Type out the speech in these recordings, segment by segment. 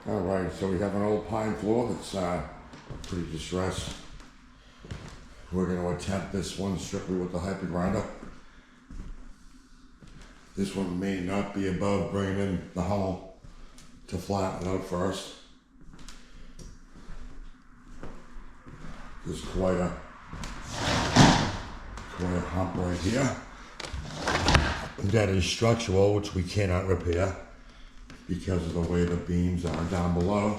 Alright, so we have an old pine floor that's pretty distressed. We're going to attempt this one strictly with the hyper grinder. This one may not be above bringing in the Hummel to flatten it out first. There's quite a hump right here. That is structural, which we cannot repair because of the way the beams are down below.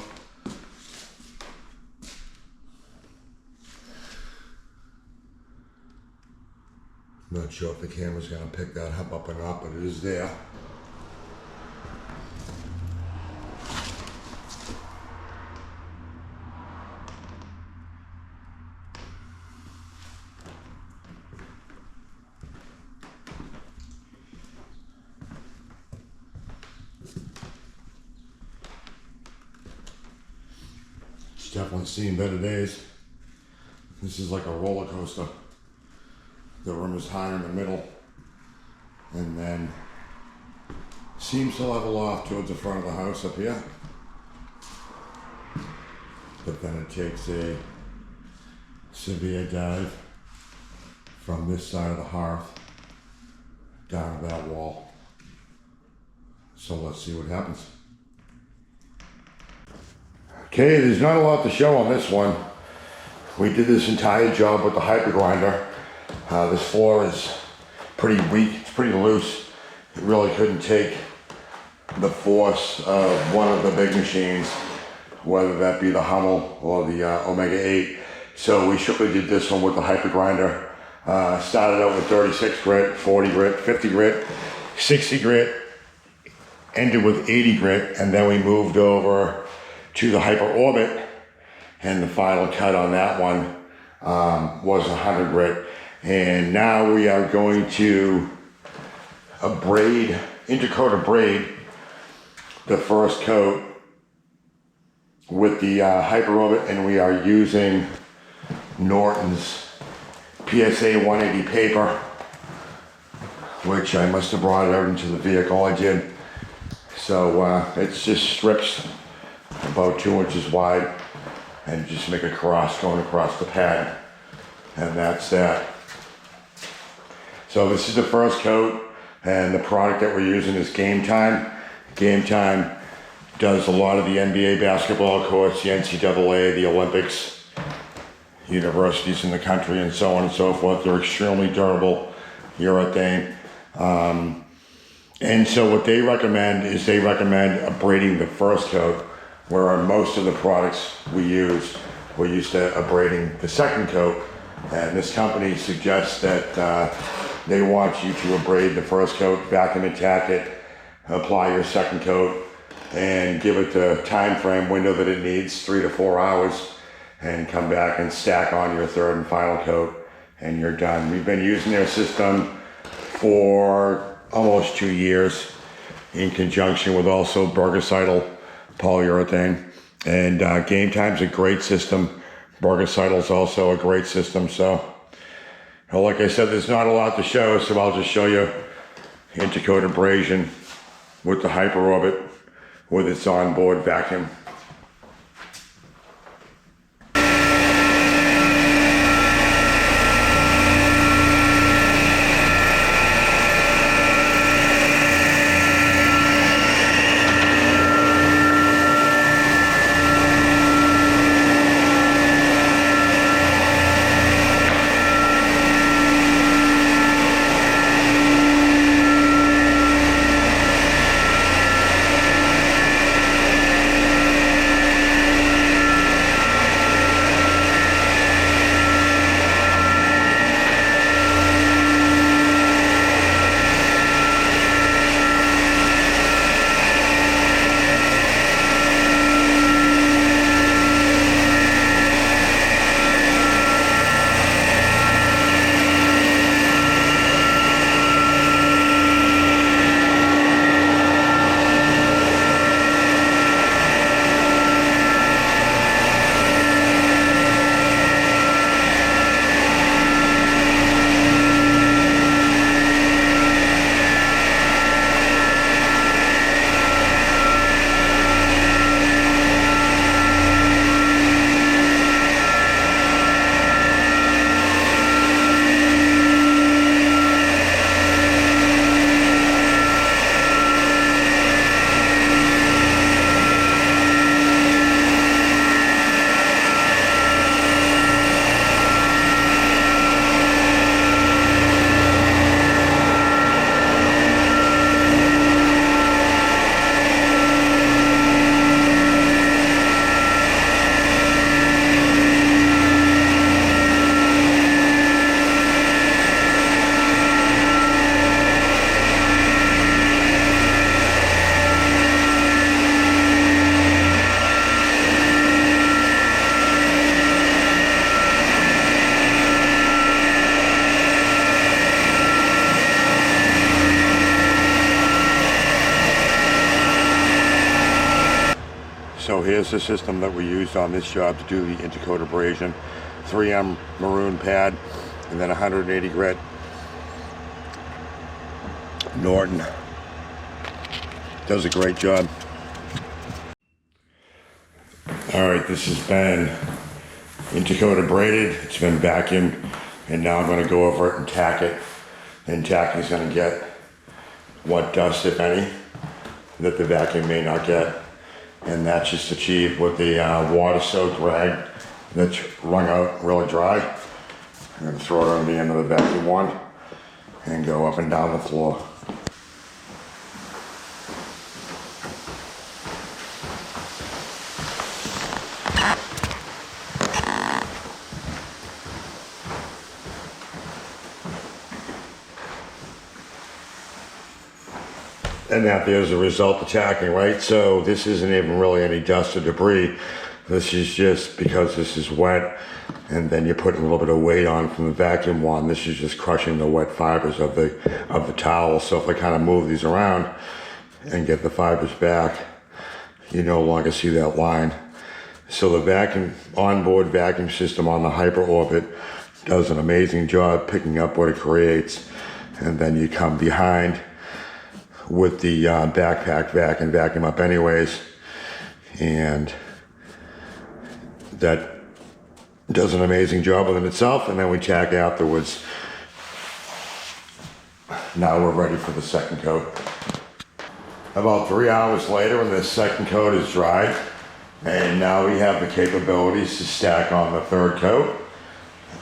Not sure if the camera's going to pick that hump up or not, but it is there. It's definitely seen better days. This is like a roller coaster. The room is higher in the middle and then seems to level off towards the front of the house up here. But then it takes a severe dive from this side of the hearth down to that wall. So let's see what happens. Okay, there's not a lot to show on this one. We did this entire job with the hyper grinder. This floor is pretty weak, it's pretty loose. It really couldn't take the force of one of the big machines, whether that be the Hummel or the Omega 8. So we strictly did this one with the hyper grinder. Started out with 36 grit, 40 grit, 50 grit, 60 grit, ended with 80 grit, and then we moved over to the hyper orbit, and the final cut on that one was 100 grit. And now we are going to intercoat abrade the first coat with the hyper orbit, and we are using Norton's PSA 180 paper, which I must have brought out into the vehicle. I did. So it's just strips about 2 inches wide, and just make a cross going across the pad, and that's that. So this is the first coat, and the product that we're using is Game Time. Game Time does a lot of the NBA basketball courts, the NCAA, the Olympics, universities in the country, and so on and so forth. They're extremely durable urethane. And so what they recommend is abrading the first coat, where on most of the products we're used to abrading the second coat. And this company suggests that they want you to abrade the first coat, vacuum and tack it, apply your second coat, and give it the time frame window that it needs, 3 to 4 hours, and come back and stack on your third and final coat, and you're done. We've been using their system for almost 2 years in conjunction with also Bergersidal polyurethane. And Game Time's a great system. Bergersidal's also a great system. So, well, like I said, there's not a lot to show, so I'll just show you intercoat abrasion with the hyper orbit with its onboard vacuum. here's the system that we used on this job to do the intercoat abrasion. 3M maroon pad, and then 180 grit Norton. Does a great job. All right, this has been intercoat abraded. It's been vacuumed, and now I'm going to go over it and tack it. And tacking is going to get what dust, if any, that the vacuum may not get. And that's just achieved with the water-soaked rag that's wrung out really dry. I'm going to throw it on the end of the vacuum wand and go up and down the floor. And that there's a result of tacking, right? So this isn't even really any dust or debris. This is just because this is wet, and then you're putting a little bit of weight on from the vacuum wand. This is just crushing the wet fibers of the towel. So if I kind of move these around and get the fibers back, you no longer see that line. So the vacuum onboard vacuum system on the Hyper Orbit does an amazing job picking up what it creates, and then you come behind with the backpack vac and vacuum up anyways, and that does an amazing job within itself, and then we tack afterwards. Now we're ready for the second coat. About 3 hours later, and this second coat is dried, and now we have the capabilities to stack on the third coat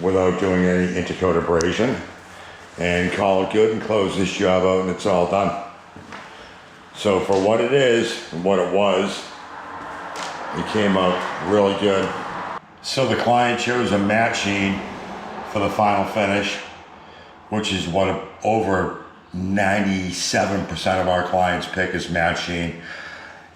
without doing any intercoat abrasion, and call it good and close this job out, and it's all done. So for what it is and what it was, it came out really good. So the client chose a matte sheen for the final finish, which is what over 97% of our clients pick is matte sheen.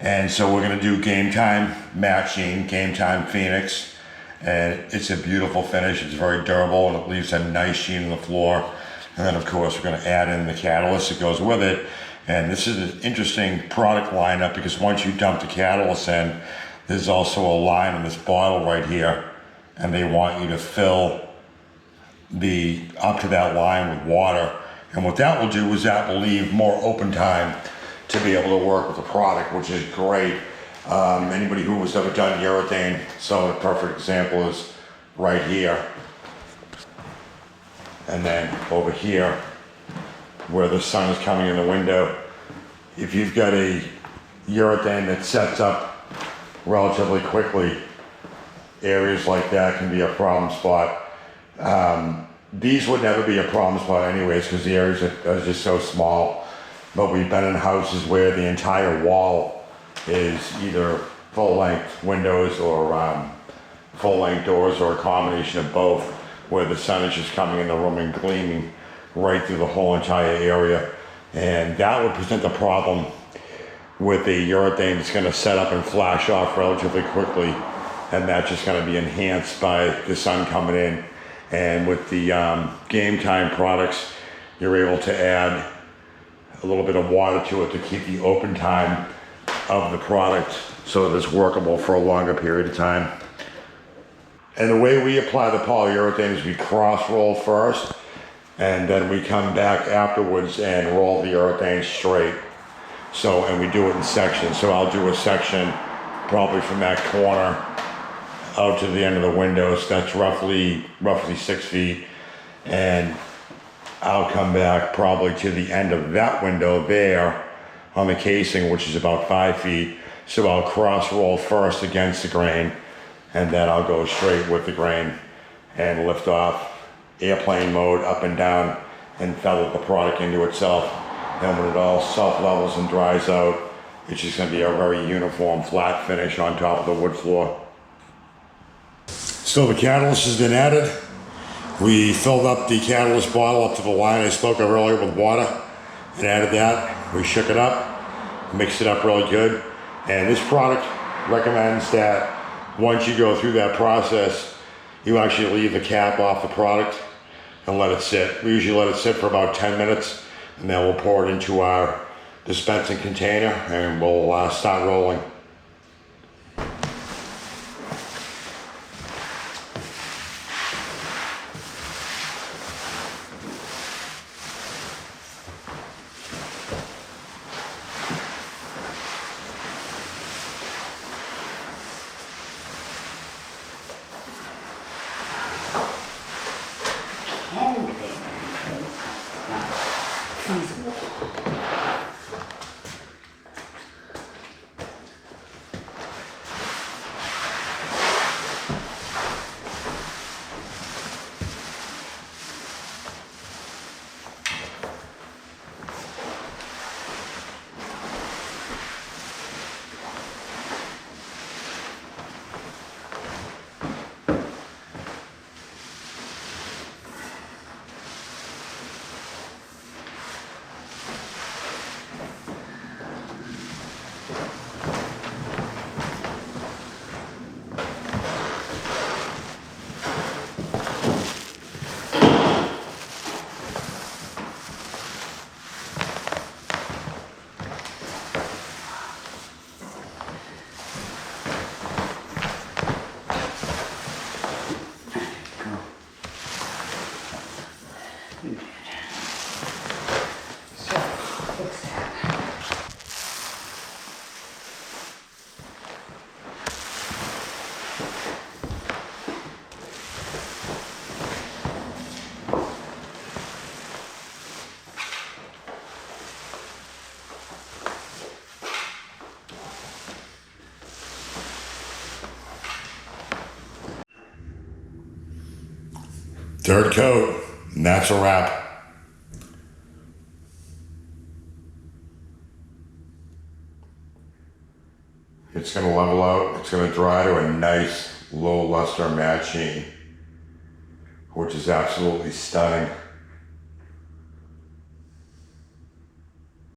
And so we're gonna do Game Time matte sheen, Game Time Phoenix. And it's a beautiful finish. It's very durable, and it leaves a nice sheen on the floor. And then of course we're gonna add in the catalyst that goes with it. And this is an interesting product lineup because once you dump the catalyst in, there's also a line in this bottle right here, and they want you to fill up to that line with water. And what that will do is that will leave more open time to be able to work with the product, which is great. Anybody who has ever done urethane, so a perfect example is right here. And then over here, where the sun is coming in the window, if you've got a urethane that sets up relatively quickly, areas like that can be a problem spot. These would never be a problem spot anyways because the areas are just so small, but we've been in houses where the entire wall is either full-length windows or full-length doors, or a combination of both, where the sun is just coming in the room and gleaming right through the whole entire area. And that would present a problem with the urethane that's going to set up and flash off relatively quickly, and that's just going to be enhanced by the sun coming in. And with the Game Time products, you're able to add a little bit of water to it to keep the open time of the product so that it's workable for a longer period of time. And the way we apply the polyurethane is we cross roll first, and then we come back afterwards and roll the urethane straight. So, and we do it in sections. So I'll do a section probably from that corner out to the end of the windows. That's roughly 6 feet. And I'll come back probably to the end of that window there on the casing, which is about 5 feet. So I'll cross roll first against the grain, and then I'll go straight with the grain and lift off airplane mode up and down and feather the product into itself. And when it all self-levels and dries out, it's just going to be a very uniform flat finish on top of the wood floor. So the catalyst has been added. We filled up the catalyst bottle up to the line I spoke of earlier with water and added that. We shook it up, mixed it up really good. And this product recommends that once you go through that process, you actually leave the cap off the product and let it sit. We usually let it sit for about 10 minutes, and then we'll pour it into our dispensing container and we'll start rolling. feasible. Third coat, and that's a wrap. It's gonna level out, it's gonna dry to a nice low luster matte sheen, which is absolutely stunning.